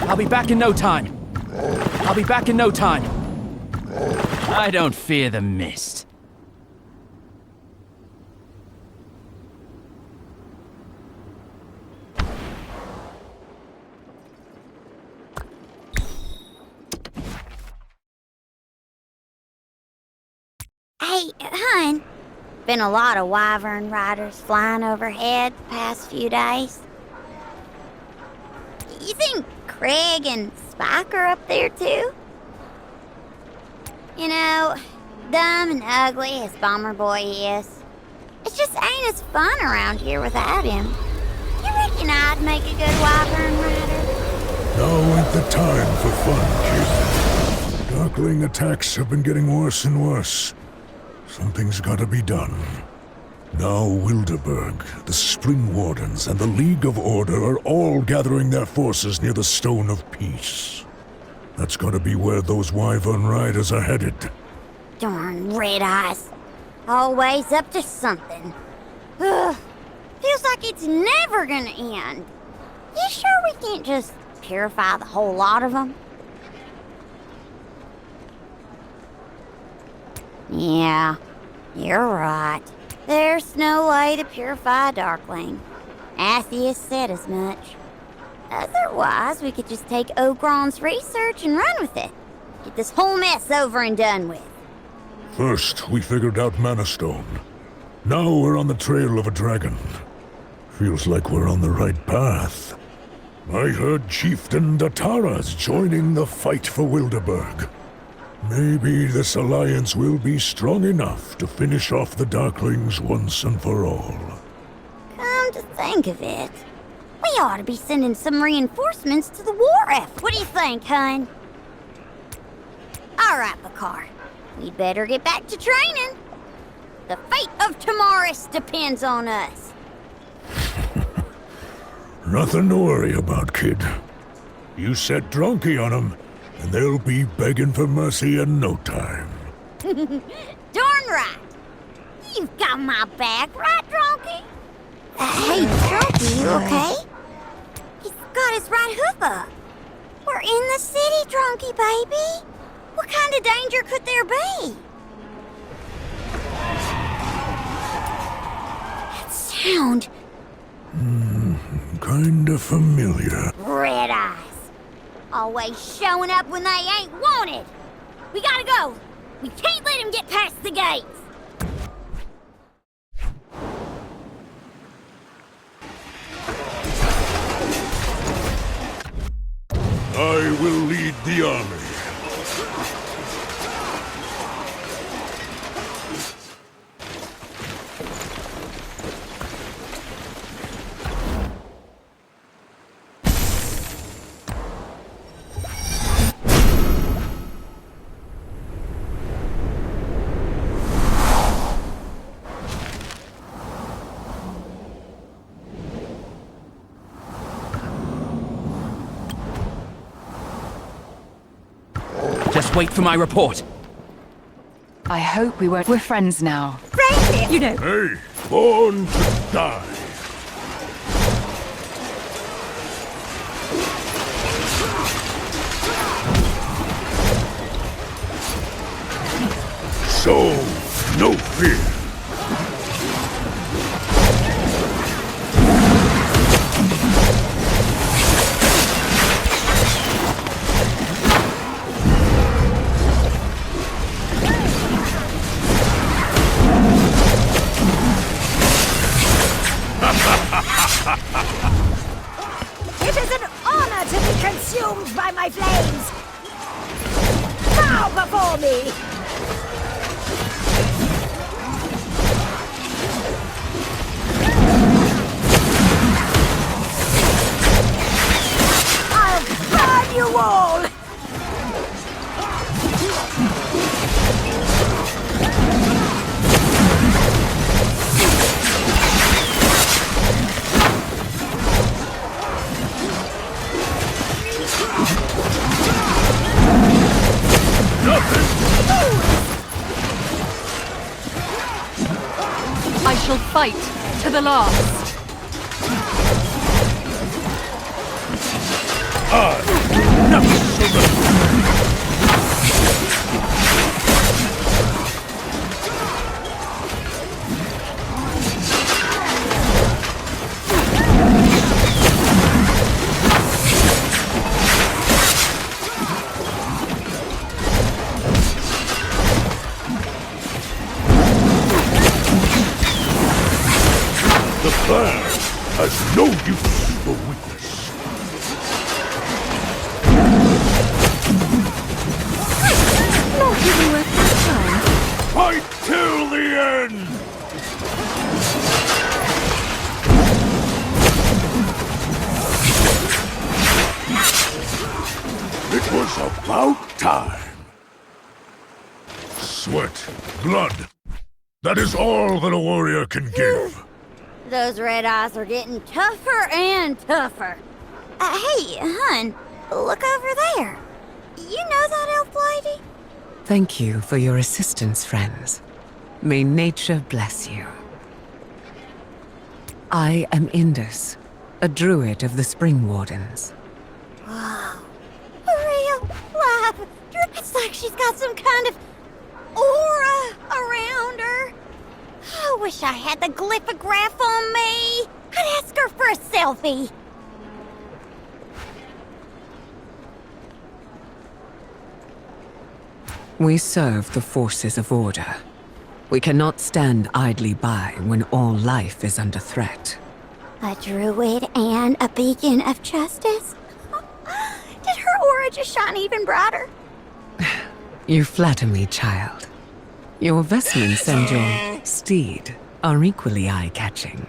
I'll be back in no time. I'll be back in no time. I don't fear the mist. Hey, hun. Been a lot of wyvern riders flying overhead the past few days. You think Craig and Spike are up there too? You know, dumb and ugly as Bomber Boy is, it just ain't as fun around here without him. You reckon I'd make a good wyvern rider? Now ain't the time for fun, kid. Darkling attacks have been getting worse and worse. Something's gotta be done. Now Wilderberg, the Spring Wardens, and the League of Order are all gathering their forces near the Stone of Peace. That's gotta be where those wyvern riders are headed. Darn red eyes. Always up to something. Ugh. Feels like it's never gonna end. You sure we can't just purify the whole lot of them? Yeah, you're right. There's no way to purify a Darkling. Atheus said as much. Otherwise, we could just take Ogron's research and run with it. Get this whole mess over and done with. First, we figured out Mana Stone. Now we're on the trail of a dragon. Feels like we're on the right path. I heard Chieftain Datara's joining the fight for Wilderberg. Maybe this alliance will be strong enough to finish off the Darklings once and for all. Come to think of it, we ought to be sending some reinforcements to the war effort. What do you think, hun? All right, Picard. We'd better get back to training. The fate of Tamaris depends on us. Nothing to worry about, kid. You set Dronky on them, and they'll be begging for mercy in no time. Darn right. You've got my back, right, Dronky? Hey, Dronky, you okay? He's got his right hoof up. We're in the city, Dronky, baby. What kind of danger could there be? That sound. Kinda familiar. Red eyes. Always showing up when they ain't wanted. We gotta go. We can't let him get past the gates. I will lead the army. Just wait for my report. I hope we won't. We're friends now. Friendship, you know. Hey, born to die. So, no fear. It is an honor to be consumed by my flames! Bow before me! I'll burn you all! I shall fight to the last. I for witness. Not even worth that Fight till the end! It was about time. Sweat, blood. That is all that a warrior can give. Those red eyes are getting tougher and tougher. Hey, hun, look over there. You know that elf lady? Thank you for your assistance, friends. May nature bless you. I am Indus, a druid of the Spring Wardens. Wow. Real life. It's like she's got some kind of aura around her. I wish I had the glyphograph on me. I'd ask her for a selfie. We serve the forces of order. We cannot stand idly by when all life is under threat. A druid and a beacon of justice? Did her aura just shine even brighter? You flatter me, child. Your vestments and your steed are equally eye-catching.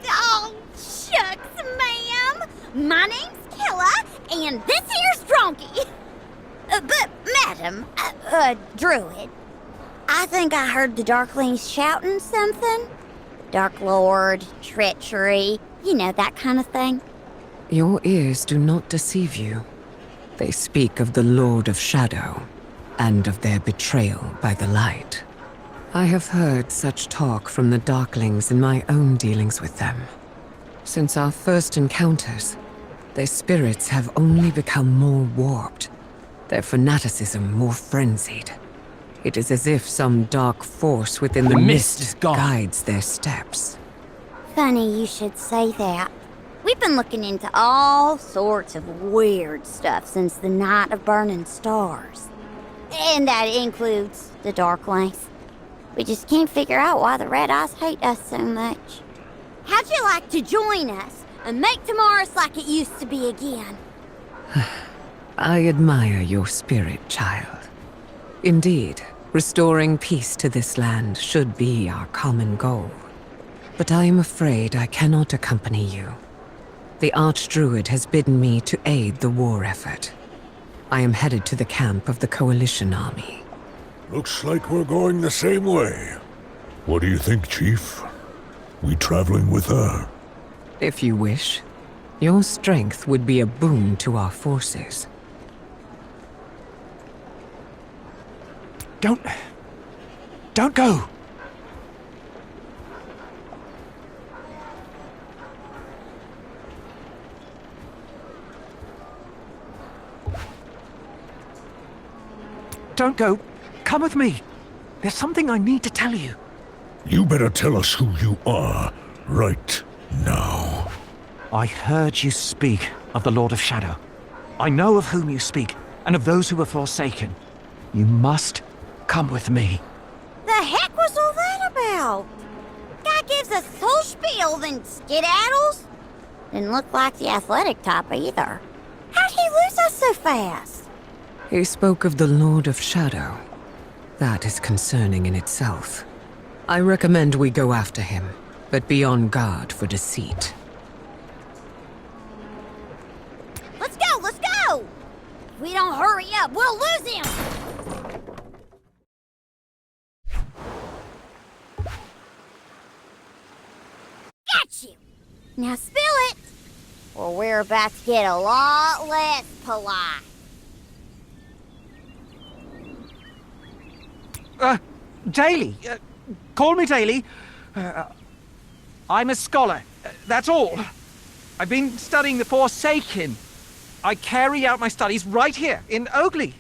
Oh, shucks, ma'am. My name's Killa, and this here's Dronky. But, madam, druid, I think I heard the Darklings shouting something. Dark Lord, treachery, you know, that kind of thing. Your ears do not deceive you. They speak of the Lord of Shadow, and of their betrayal by the light. I have heard such talk from the Darklings in my own dealings with them. Since our first encounters, their spirits have only become more warped, their fanaticism more frenzied. It is as if some dark force within the mist is mist gone. guides their steps. Funny you should say that. We've been looking into all sorts of weird stuff since the Night of Burning Stars. And that includes the Darklings. We just can't figure out why the Red Eyes hate us so much. How'd you like to join us and make tomorrow's like it used to be again? I admire your spirit, child. Indeed, restoring peace to this land should be our common goal. But I am afraid I cannot accompany you. The Archdruid has bidden me to aid the war effort. I am headed to the camp of the Coalition Army. Looks like we're going the same way. What do you think, Chief? We traveling with her? If you wish, your strength would be a boon to our forces. Don't go! Don't go. Come with me. There's something I need to tell you. You better tell us who you are, right now. I heard you speak of the Lord of Shadow. I know of whom you speak, and of those who are forsaken. You must come with me. The heck was all that about? Guy gives a full spiel, then skedaddles? Didn't look like the athletic type either. How'd he lose us so fast? He spoke of the Lord of Shadow. That is concerning in itself. I recommend we go after him, but be on guard for deceit. Let's go, let's go! If we don't hurry up, we'll lose him! Got you! Now spill it, or we're about to get a lot less polite. Daily. Call me Daily. I'm a scholar. That's all. I've been studying the Forsaken. I carry out my studies right here in Oakley.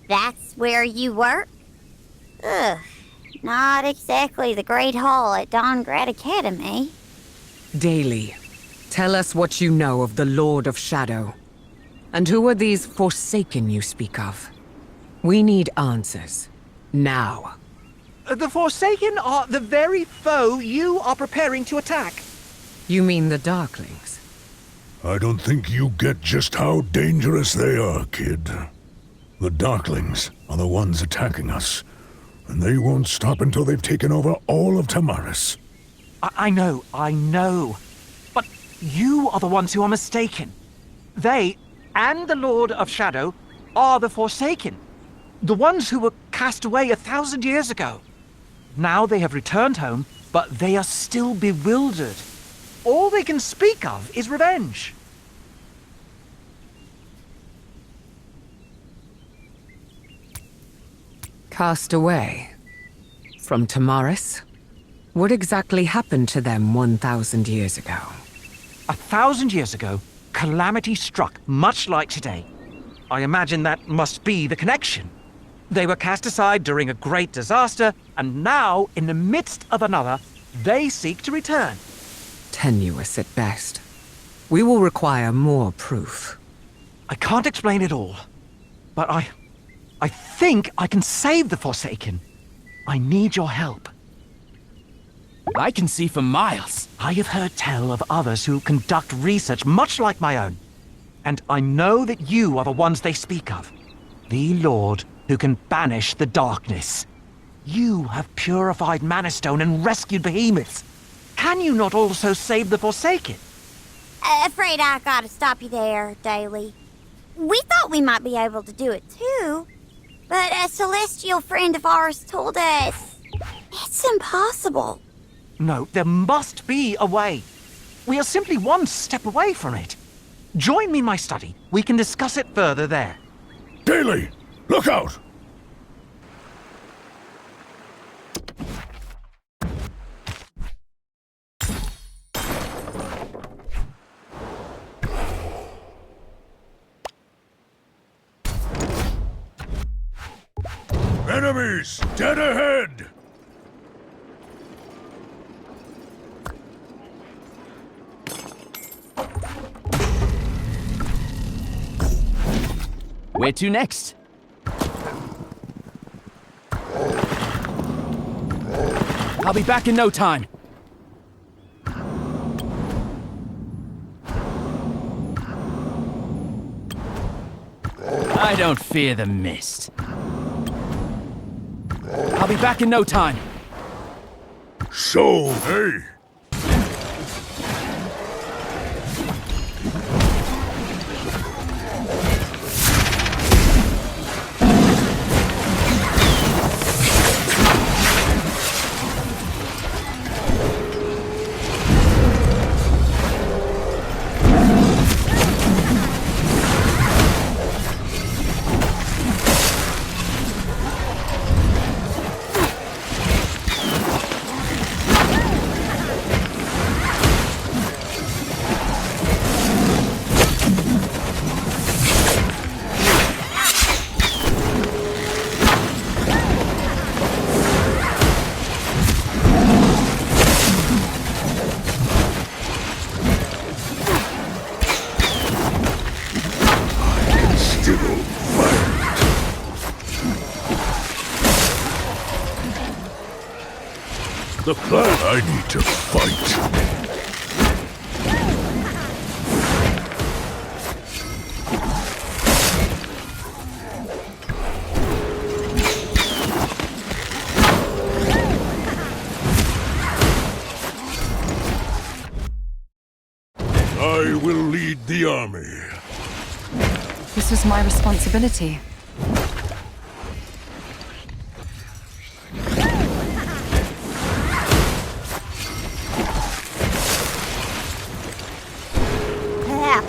That's where you work? Ugh, not exactly the Great Hall at Dawngrad Academy. Daily, tell us what you know of the Lord of Shadow. And who are these Forsaken you speak of? We need answers. Now. The Forsaken are the very foe you are preparing to attack. You mean the Darklings? I don't think you get just how dangerous they are, kid. The Darklings are the ones attacking us, and they won't stop until they've taken over all of Tamaris. I know. But you are the ones who are mistaken. They, and the Lord of Shadow, are the Forsaken. The ones who were cast away 1,000 years ago. Now they have returned home, but they are still bewildered. All they can speak of is revenge. Cast away? From Tamaris? What exactly happened to them 1,000 years ago? 1,000 years ago, calamity struck, much like today. I imagine that must be the connection. They were cast aside during a great disaster, and now, in the midst of another, they seek to return. Tenuous at best. We will require more proof. I can't explain it all, but I think I can save the Forsaken. I need your help. I can see for miles. I have heard tell of others who conduct research much like my own. And I know that you are the ones they speak of. The Lord who can banish the darkness. You have purified Manastone and rescued behemoths. Can you not also save the Forsaken? Afraid I gotta stop you there, Daly. We thought we might be able to do it too, but a celestial friend of ours told us it's impossible. No, there must be a way. We are simply one step away from it. Join me in my study. We can discuss it further there. Daly, look out! Enemies! Dead ahead! Where to next? I'll be back in no time. I don't fear the mist. I'll be back in no time. So, hey! The plan I need to fight. I will lead the army. This was my responsibility.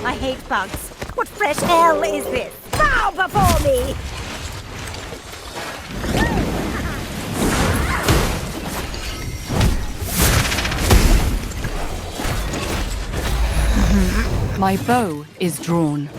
I hate bugs. What fresh hell is this? Bow before me! My bow is drawn.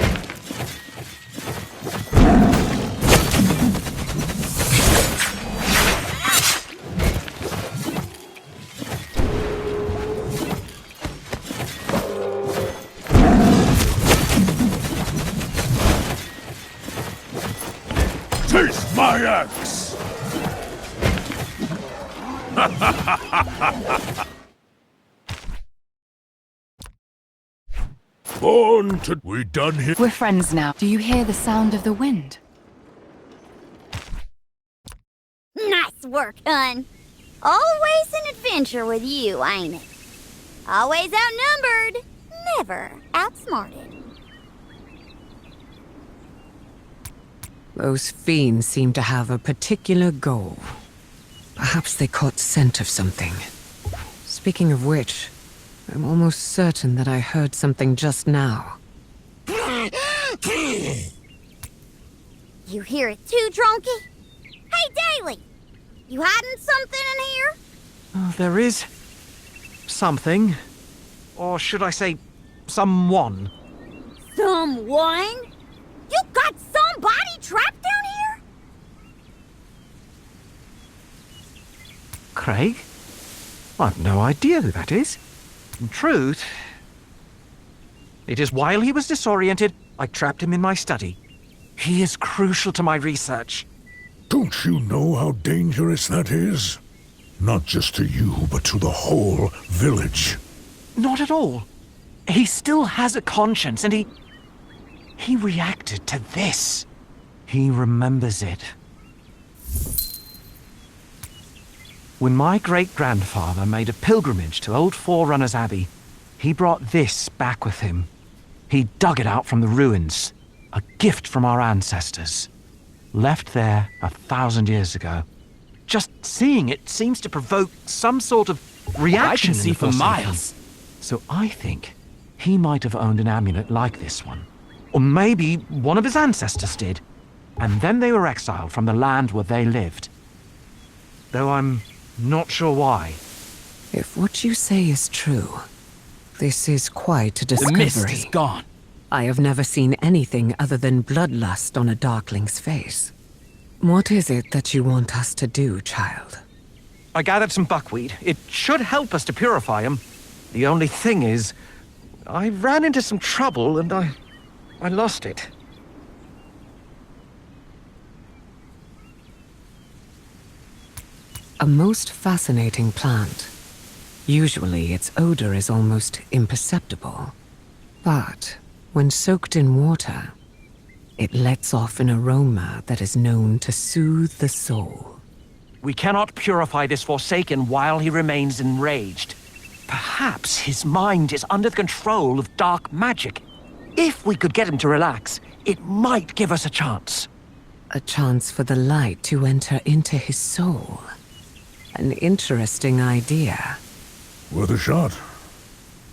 Taste my axe! Born to... We done here? We're friends now. Do you hear the sound of the wind? Nice work, hun. Always an adventure with you, ain't it? Always outnumbered, never outsmarted. Those fiends seem to have a particular goal. Perhaps they caught scent of something. Speaking of which, I'm almost certain that I heard something just now. You hear it too, Dronky? Hey, Daily! You hiding something in here? Oh, there is something. Or should I say, someone. Someone? You got somebody trapped down here? Craig? I've no idea who that is. In truth, it is while he was disoriented, I trapped him in my study. He is crucial to my research. Don't you know how dangerous that is? Not just to you, but to the whole village. Not at all. He still has a conscience, and he reacted to this. He remembers it. When my great-grandfather made a pilgrimage to old Forerunners Abbey, he brought this back with him. He dug it out from the ruins, a gift from our ancestors, left there 1,000 years ago. Just seeing it seems to provoke some sort of reaction. I can see in the for Forsaken. miles. So I think he might have owned an amulet like this one. Or maybe one of his ancestors did. And then they were exiled from the land where they lived. Though I'm not sure why. If what you say is true, this is quite a The discovery. mist is gone. I have never seen anything other than bloodlust on a darkling's face. What is it that you want us to do, child? I gathered some buckwheat. It should help us to purify him. The only thing is, I ran into some trouble and I lost it. A most fascinating plant. Usually its odor is almost imperceptible. But when soaked in water, it lets off an aroma that is known to soothe the soul. We cannot purify this Forsaken while he remains enraged. Perhaps his mind is under the control of dark magic. If we could get him to relax, it might give us a chance. A chance for the light to enter into his soul. An interesting idea. Worth a shot.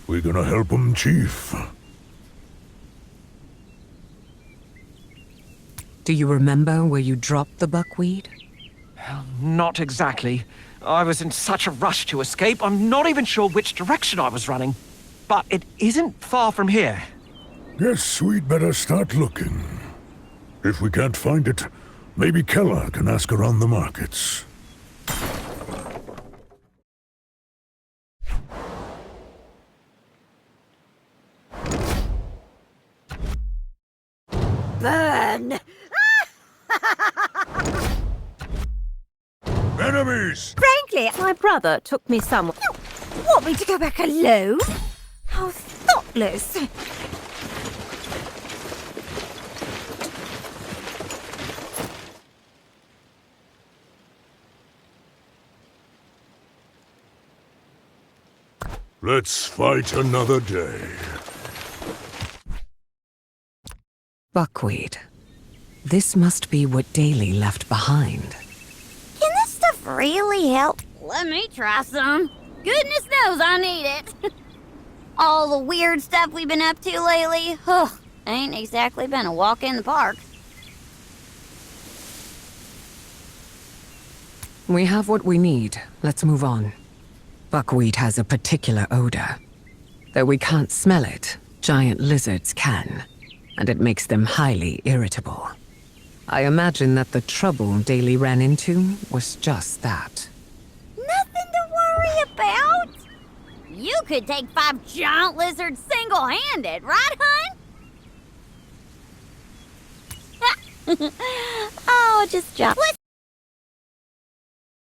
We're gonna help him, Chief. Do you remember where you dropped the buckwheat? Not exactly. I was in such a rush to escape, I'm not even sure which direction I was running. But it isn't far from here. Guess we'd better start looking. If we can't find it, maybe Keller can ask around the markets. Burn! Enemies! Frankly, my brother took me somewhere. You want me to go back alone? How thoughtless. Let's fight another day. Buckwheat. This must be what Daly left behind. Can this stuff really help? Let me try some. Goodness knows I need it. All the weird stuff we've been up to lately, ain't exactly been a walk in the park. We have what we need. Let's move on. Buckwheat has a particular odor. Though we can't smell it, giant lizards can, and it makes them highly irritable. I imagine that the trouble Daly ran into was just that. Nothing to worry about. You could take 5 giant lizards single-handed, right, hun? Oh, just jump.